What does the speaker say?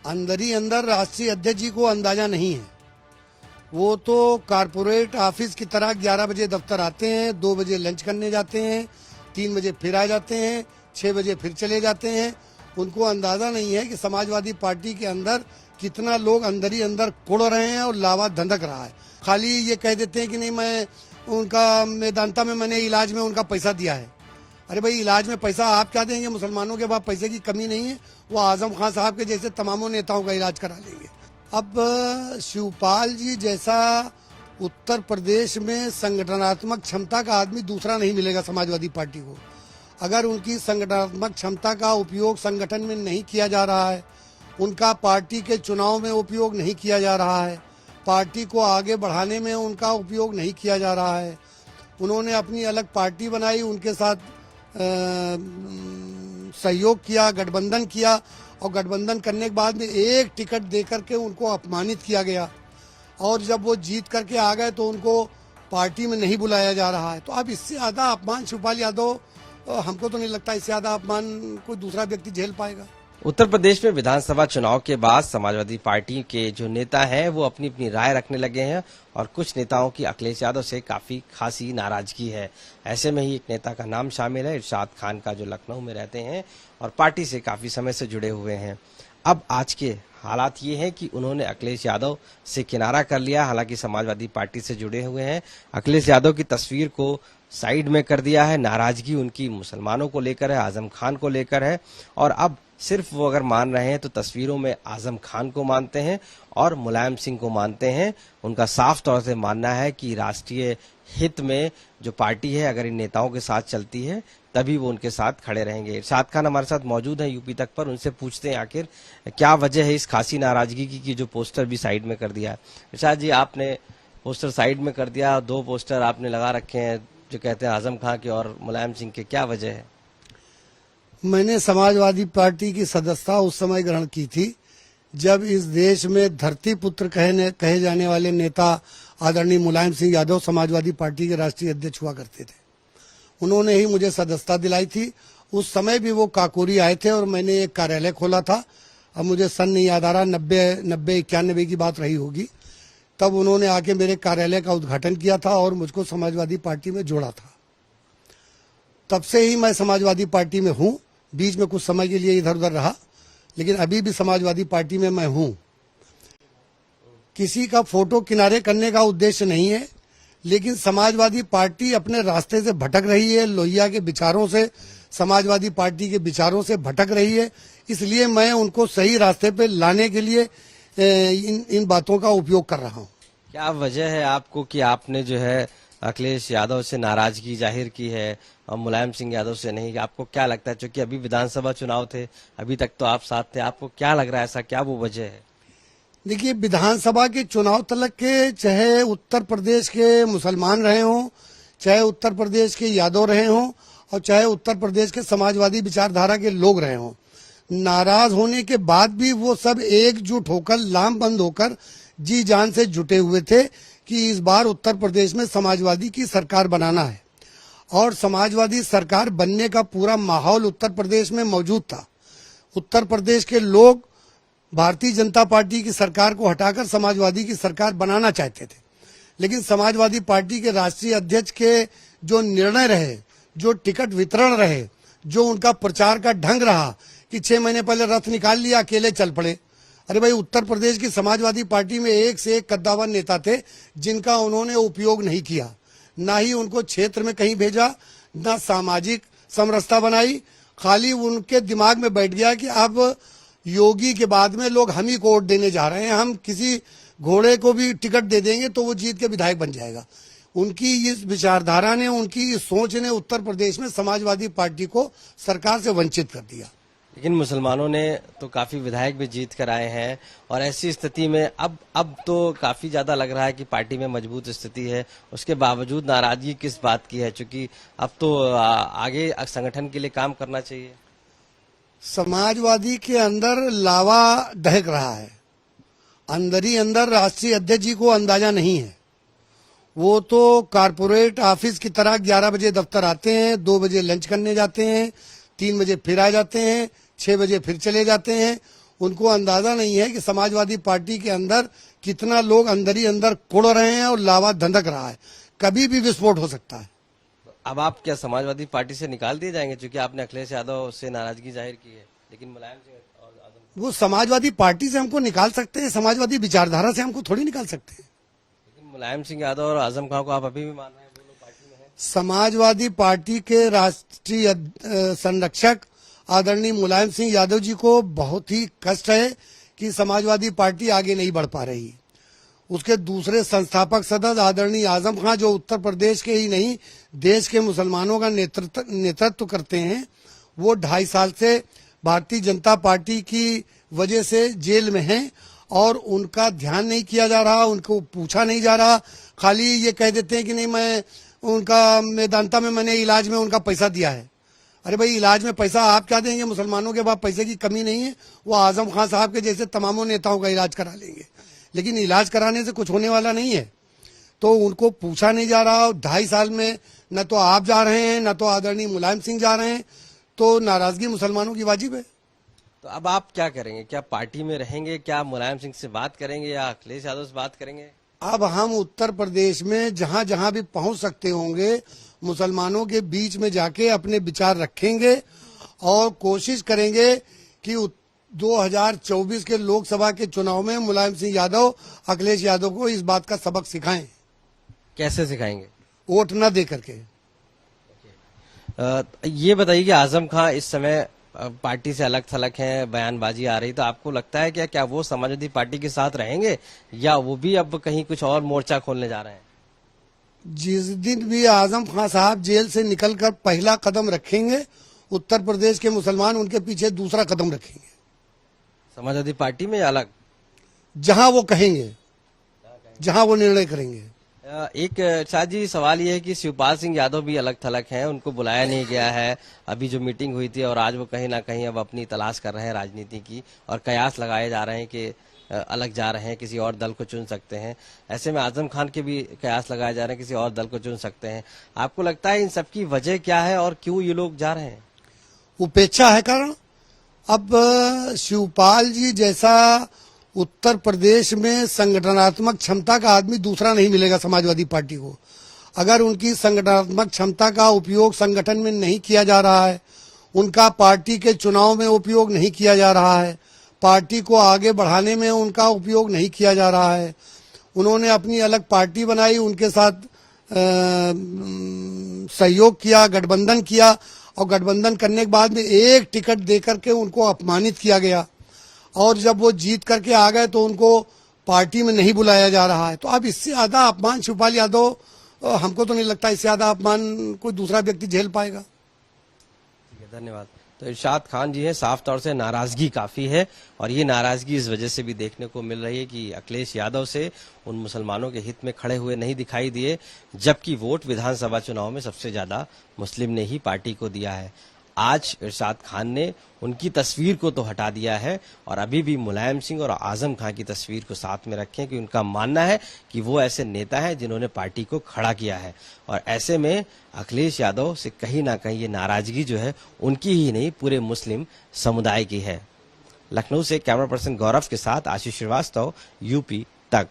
अंदर ही अंदर राष्ट्रीय अध्यक्ष जी को अंदाजा नहीं है। वो तो कारपोरेट ऑफिस की तरह 11 बजे दफ्तर आते हैं, 2 बजे लंच करने जाते हैं, 3 बजे फिर आ जाते हैं, 6 बजे फिर चले जाते हैं। उनको अंदाजा नहीं है कि समाजवादी पार्टी के अंदर कितना लोग अंदर ही अंदर कुड़ रहे हैं और लावा धंधक रहा है। खाली ये कह देते हैं कि नहीं, मैं उनका मेदांता में मैंने इलाज में उनका पैसा दिया है। अरे भाई, इलाज में पैसा आप क्या देंगे? मुसलमानों के पास पैसे की कमी नहीं है, वो आजम खान साहब के जैसे तमामों नेताओं का इलाज करा लेंगे। अब शिवपाल जी जैसा उत्तर प्रदेश में संगठनात्मक क्षमता का आदमी दूसरा नहीं मिलेगा समाजवादी पार्टी को। अगर उनकी संगठनात्मक क्षमता का उपयोग संगठन में नहीं किया जा रहा है, उनका पार्टी के चुनाव में उपयोग नहीं किया जा रहा है, पार्टी को आगे बढ़ाने में उनका उपयोग नहीं किया जा रहा है, उन्होंने अपनी अलग पार्टी बनाई, उनके साथ सहयोग किया, गठबंधन किया, और गठबंधन करने के बाद में एक टिकट दे करके उनको अपमानित किया गया, और जब वो जीत करके आ गए तो उनको पार्टी में नहीं बुलाया जा रहा है। तो अब इससे ज़्यादा अपमान शिवपाल यादव, हमको तो नहीं लगता इससे ज़्यादा अपमान कोई दूसरा व्यक्ति झेल पाएगा। उत्तर प्रदेश में विधानसभा चुनाव के बाद समाजवादी पार्टी के जो नेता हैं वो अपनी अपनी राय रखने लगे हैं और कुछ नेताओं की अखिलेश यादव से काफी खासी नाराजगी है। ऐसे में ही एक नेता का नाम शामिल है, इरशाद खान का, जो लखनऊ में रहते हैं और पार्टी से काफी समय से जुड़े हुए हैं। अब आज के हालात ये हैं कि उन्होंने अखिलेश यादव से किनारा कर लिया। हालांकि समाजवादी पार्टी से जुड़े हुए हैं, अखिलेश यादव की तस्वीर को साइड में कर दिया है। नाराजगी उनकी मुसलमानों को लेकर है, आजम खान को लेकर है, और अब सिर्फ वो अगर मान रहे हैं तो तस्वीरों में आजम खान को मानते हैं और मुलायम सिंह को मानते हैं। उनका साफ तौर से मानना है कि राष्ट्रीय हित में जो पार्टी है, अगर इन नेताओं के साथ चलती है तभी वो उनके साथ खड़े रहेंगे। इरशाद खान हमारे साथ मौजूद हैं यूपी तक पर, उनसे पूछते हैं आखिर क्या वजह है इस खासी नाराजगी की जो पोस्टर भी साइड में कर दिया है। इरशाद जी, आपने पोस्टर साइड में कर दिया, 2 पोस्टर आपने लगा रखे हैं जो कहते हैं आजम खान के और मुलायम सिंह के, क्या वजह है? मैंने समाजवादी पार्टी की सदस्यता उस समय ग्रहण की थी जब इस देश में धरती पुत्र कहे जाने वाले नेता आदरणीय मुलायम सिंह यादव समाजवादी पार्टी के राष्ट्रीय अध्यक्ष हुआ करते थे। उन्होंने ही मुझे सदस्यता दिलाई थी। उस समय भी वो काकोरी आए थे और मैंने एक कार्यालय खोला था। अब मुझे सन नहीं याद आ रहा, 90-91 की बात रही होगी। तब उन्होंने आके मेरे कार्यालय का उद्घाटन किया था और मुझको समाजवादी पार्टी में जोड़ा था। तब से ही मैं समाजवादी पार्टी में हूँ। बीच में कुछ समय के लिए इधर उधर रहा, लेकिन अभी भी समाजवादी पार्टी में मैं हूँ। किसी का फोटो किनारे करने का उद्देश्य नहीं है, लेकिन समाजवादी पार्टी अपने रास्ते से भटक रही है, लोहिया के विचारों से, समाजवादी पार्टी के विचारों से भटक रही है। इसलिए मैं उनको सही रास्ते पे लाने के लिए इन बातों का उपयोग कर रहा हूँ। क्या वजह है आपको कि आपने जो है अखिलेश यादव से नाराजगी जाहिर की है और मुलायम सिंह यादव से नहीं? आपको क्या लगता है, क्योंकि अभी विधानसभा चुनाव थे, अभी तक तो आप साथ थे, आपको क्या लग रहा है, ऐसा क्या वो वजह है? देखिए, विधानसभा के चुनाव तलक के, चाहे उत्तर प्रदेश के मुसलमान रहे हों, चाहे उत्तर प्रदेश के यादव रहे हों, और चाहे उत्तर प्रदेश के समाजवादी विचारधारा के लोग रहे हों, नाराज होने के बाद भी वो सब एकजुट होकर, लामबंद होकर, जी जान से जुटे हुए थे कि इस बार उत्तर प्रदेश में समाजवादी की सरकार बनाना है। और समाजवादी सरकार बनने का पूरा माहौल उत्तर प्रदेश में मौजूद था। उत्तर प्रदेश के लोग भारतीय जनता पार्टी की सरकार को हटाकर समाजवादी की सरकार बनाना चाहते थे, लेकिन समाजवादी पार्टी के राष्ट्रीय अध्यक्ष के जो निर्णय रहे, जो टिकट वितरण रहे, जो उनका प्रचार का ढंग रहा कि 6 महीने पहले रथ निकाल लिया, अकेले चल पड़े। अरे भाई, उत्तर प्रदेश की समाजवादी पार्टी में एक से एक कद्दावर नेता थे जिनका उन्होंने उपयोग नहीं किया, ना ही उनको क्षेत्र में कहीं भेजा, ना सामाजिक समरसता बनाई। खाली उनके दिमाग में बैठ गया कि अब योगी के बाद में लोग हम ही को वोट देने जा रहे हैं, हम किसी घोड़े को भी टिकट दे देंगे तो वो जीत के विधायक बन जाएगा। उनकी इस विचारधारा ने, उनकी इस सोच ने उत्तर प्रदेश में समाजवादी पार्टी को सरकार से वंचित कर दिया। लेकिन मुसलमानों ने तो काफी विधायक भी जीत कर आए हैं, और ऐसी स्थिति में अब तो काफी ज्यादा लग रहा है कि पार्टी में मजबूत स्थिति है। उसके बावजूद नाराजगी किस बात की है, क्योंकि अब तो आगे संगठन के लिए काम करना चाहिए। समाजवादी के अंदर लावा दहक रहा है, अंदर ही अंदर राष्ट्रीय अध्यक्ष जी को अंदाजा नहीं है। वो तो कारपोरेट ऑफिस की तरह 11 बजे दफ्तर आते हैं, 2 बजे लंच करने जाते हैं, 3 बजे फिर आ जाते हैं, 6 बजे फिर चले जाते हैं। उनको अंदाजा नहीं है कि समाजवादी पार्टी के अंदर कितना लोग अंदर ही अंदर कुड़ रहे हैं और लावा धंधक रहा है। कभी भी विस्फोट हो सकता है। अब आप क्या समाजवादी पार्टी से निकाल दिए जाएंगे, क्योंकि आपने अखिलेश यादव से नाराजगी जाहिर की है, लेकिन मुलायम सिंह और आजम, वो समाजवादी पार्टी से हमको निकाल सकते हैं, समाजवादी विचारधारा से हमको थोड़ी निकाल सकते हैं। लेकिन मुलायम सिंह यादव और आजम खान को आप अभी भी मान रहे हैं, वो लोग पार्टी में हैं? समाजवादी पार्टी के राष्ट्रीय संरक्षक आदरणीय मुलायम सिंह यादव जी को बहुत ही कष्ट है कि समाजवादी पार्टी आगे नहीं बढ़ पा रही। उसके दूसरे संस्थापक सदस्य आदरणीय आजम खान, जो उत्तर प्रदेश के ही नहीं देश के मुसलमानों का नेतृत्व करते हैं, वो 2.5 साल से भारतीय जनता पार्टी की वजह से जेल में हैं और उनका ध्यान नहीं किया जा रहा, उनको पूछा नहीं जा रहा। खाली ये कह देते हैं कि नहीं, मैं उनका मेदांता में मैंने इलाज में उनका पैसा दिया है। अरे भाई, इलाज में पैसा आप क्या देंगे? मुसलमानों के पास पैसे की कमी नहीं है, वो आजम खान साहब के जैसे तमामों नेताओं का इलाज करा लेंगे, लेकिन इलाज कराने से कुछ होने वाला नहीं है। तो उनको पूछा नहीं जा रहा। 2.5 साल में न तो आप जा रहे हैं, न तो आदरणीय मुलायम सिंह जा रहे हैं, तो नाराजगी मुसलमानों की वाजिब है। तो अब आप क्या करेंगे? क्या पार्टी में रहेंगे? क्या मुलायम सिंह से बात करेंगे या अखिलेश यादव से बात करेंगे? अब हम उत्तर प्रदेश में जहां जहां भी पहुंच सकते होंगे, मुसलमानों के बीच में जाके अपने विचार रखेंगे और कोशिश करेंगे कि 2024 के लोकसभा के चुनाव में मुलायम सिंह यादव अखिलेश यादव को इस बात का सबक सिखाएं। कैसे सिखाएंगे? वोट न दे करके। ये बताइए कि आजम खान इस समय पार्टी से अलग थलग हैं, बयानबाजी आ रही, तो आपको लगता है क्या वो समाजवादी पार्टी के साथ रहेंगे या वो भी अब कहीं कुछ और मोर्चा खोलने जा रहे हैं? जिस दिन भी आजम खान साहब जेल से निकलकर पहला कदम रखेंगे, उत्तर प्रदेश के मुसलमान उनके पीछे दूसरा कदम रखेंगे। समाजवादी पार्टी में या अलग? जहां वो कहेंगे, जहां वो निर्णय करेंगे। एक शाह जी, सवाल ये है कि शिवपाल सिंह यादव भी अलग थलग हैं, उनको बुलाया नहीं गया है। अभी जो मीटिंग हुई थी और आज वो कहीं ना कहीं अब अपनी तलाश कर रहे हैं राजनीति की, और कयास लगाए जा रहे हैं कि अलग जा रहे हैं, किसी और दल को चुन सकते हैं। ऐसे में आजम खान के भी कयास लगाए जा रहे हैं, किसी और दल को चुन सकते हैं। आपको लगता है इन सब की वजह क्या है और क्यों ये लोग जा रहे हैं? उपेक्षा है कारण। अब शिवपाल जी जैसा उत्तर प्रदेश में संगठनात्मक क्षमता का आदमी दूसरा नहीं मिलेगा समाजवादी पार्टी को। अगर उनकी संगठनात्मक क्षमता का उपयोग संगठन में नहीं किया जा रहा है, उनका पार्टी के चुनाव में उपयोग नहीं किया जा रहा है, पार्टी को आगे बढ़ाने में उनका उपयोग नहीं किया जा रहा है, उन्होंने अपनी अलग पार्टी बनाई, उनके साथ सहयोग किया, गठबंधन किया, और गठबंधन करने के बाद में एक टिकट देकर के उनको अपमानित किया गया, और जब वो जीत करके आ गए तो उनको पार्टी में नहीं बुलाया जा रहा है। तो अब इससे ज्यादा अपमान शिवपाल यादव, हमको तो नहीं लगता इससे ज्यादा अपमान कोई दूसरा व्यक्ति झेल पाएगा। ठीक है, धन्यवाद। तो इरशाद खान जी हैं, साफ तौर से नाराजगी काफी है, और ये नाराजगी इस वजह से भी देखने को मिल रही है कि अखिलेश यादव से उन मुसलमानों के हित में खड़े हुए नहीं दिखाई दिए, जबकि वोट विधानसभा चुनाव में सबसे ज्यादा मुस्लिम ने ही पार्टी को दिया है। आज इरशाद खान ने उनकी तस्वीर को तो हटा दिया है और अभी भी मुलायम सिंह और आजम खान की तस्वीर को साथ में रखें, कि उनका मानना है कि वो ऐसे नेता हैं जिन्होंने पार्टी को खड़ा किया है। और ऐसे में अखिलेश यादव से कहीं ना कहीं ये नाराजगी जो है उनकी ही नहीं, पूरे मुस्लिम समुदाय की है। लखनऊ से कैमरा पर्सन गौरव के साथ आशीष श्रीवास्तव, यूपी तक।